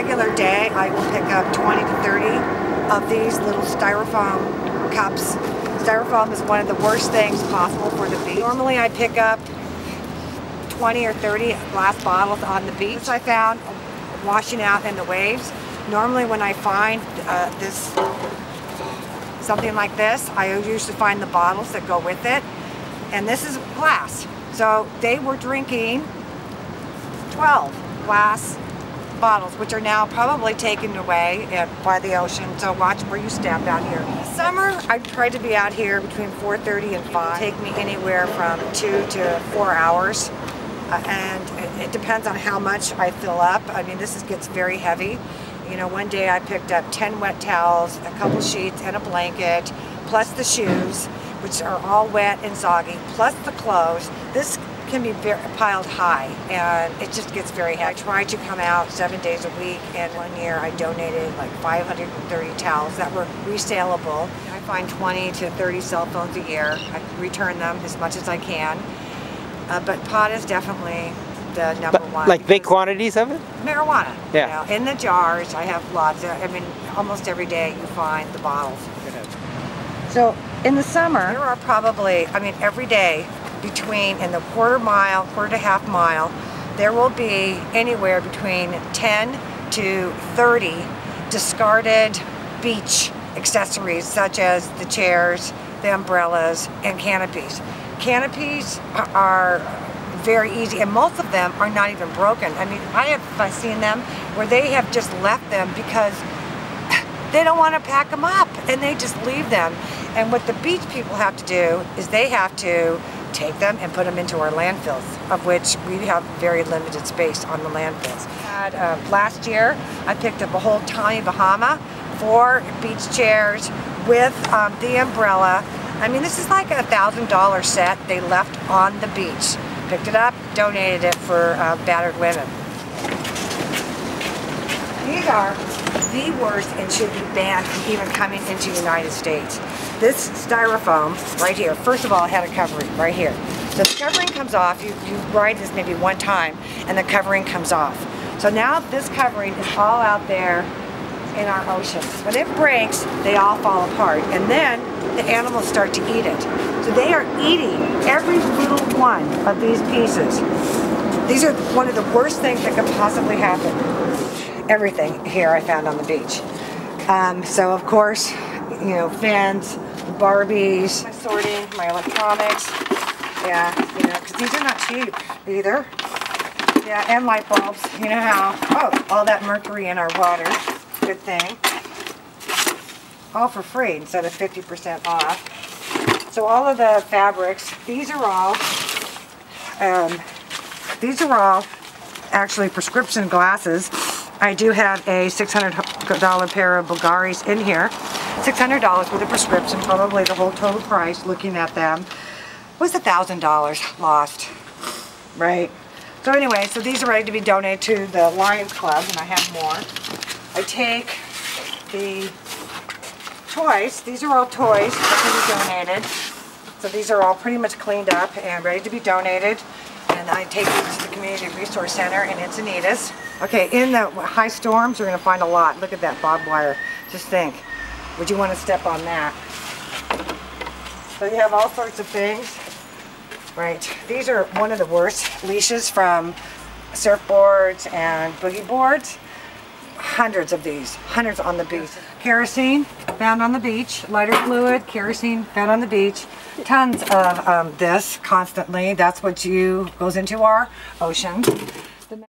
regular day, I will pick up 20 to 30 of these little styrofoam cups. Styrofoam is one of the worst things possible for the beach. Normally I pick up 20 or 30 glass bottles on the beach. This I found washing out in the waves. Normally when I find something like this, I usually find the bottles that go with it. And this is glass. So they were drinking 12 glass bottles, which are now probably taken away by the ocean. So watch where you step out here. Summer, I try to be out here between 4:30 and 5. Take me anywhere from 2 to 4 hours. And it depends on how much I fill up. I mean, this gets very heavy. You know, one day I picked up 10 wet towels, a couple sheets, and a blanket, plus the shoes, which are all wet and soggy, plus the clothes. This can be piled high, and it just gets very heavy. I try to come out 7 days a week, and one year I donated like 530 towels that were resaleable. I find 20 to 30 cell phones a year. I return them as much as I can. But pot is definitely the number one. Like big quantities of it? Marijuana. Yeah. You know, in the jars, I have lots. I mean, almost every day you find the bottles. So in the summer, there are probably, I mean, every day between, in the quarter to half mile, there will be anywhere between 10 to 30 discarded beach accessories, such as the chairs, the umbrellas, and canopies. Canopies are very easy, and most of them are not even broken. I mean, I have seen them where they have just left them because they don't want to pack them up, and they just leave them. And what the beach people have to do is they have to take them and put them into our landfills, of which we have very limited space on the landfills. Last year, I picked up a whole Tommy Bahama, 4 beach chairs with the umbrella. I mean, this is like a $1,000 set they left on the beach. Picked it up, donated it for battered women. These are the worst and should be banned from even coming into the United States. This styrofoam right here, first of all, it had a covering right here. So the covering comes off, you ride this maybe one time, and the covering comes off. So now this covering is all out there in our oceans. When it breaks, they all fall apart, and then the animals start to eat it. So they are eating every little one of these pieces. These are one of the worst things that could possibly happen. Everything here I found on the beach. So of course, you know, fans, Barbies, my sorting, my electronics. Yeah, you know, because these are not cheap either. Yeah, and light bulbs. You know how, oh, all that mercury in our water. Good thing. All for free instead of 50% off. So all of the fabrics, these are all actually prescription glasses. I do have a $600 pair of Bulgaris in here. $600 with a prescription, probably the whole total price, looking at them, was $1,000 lost, right? So anyway, so these are ready to be donated to the Lions Club, and I have more. I take the toys, these are all toys that can be donated. So these are all pretty much cleaned up and ready to be donated. And I take these to the Community Resource Center in Encinitas. Okay, in the high storms, you're going to find a lot. Look at that barbed wire. Just think, would you want to step on that? So you have all sorts of things. Right, these are one of the worst leashes from surfboards and boogie boards. Hundreds of these, hundreds on the beach. Kerosene found on the beach, lighter fluid, kerosene found on the beach. Tons of this constantly. That's what goes into our ocean.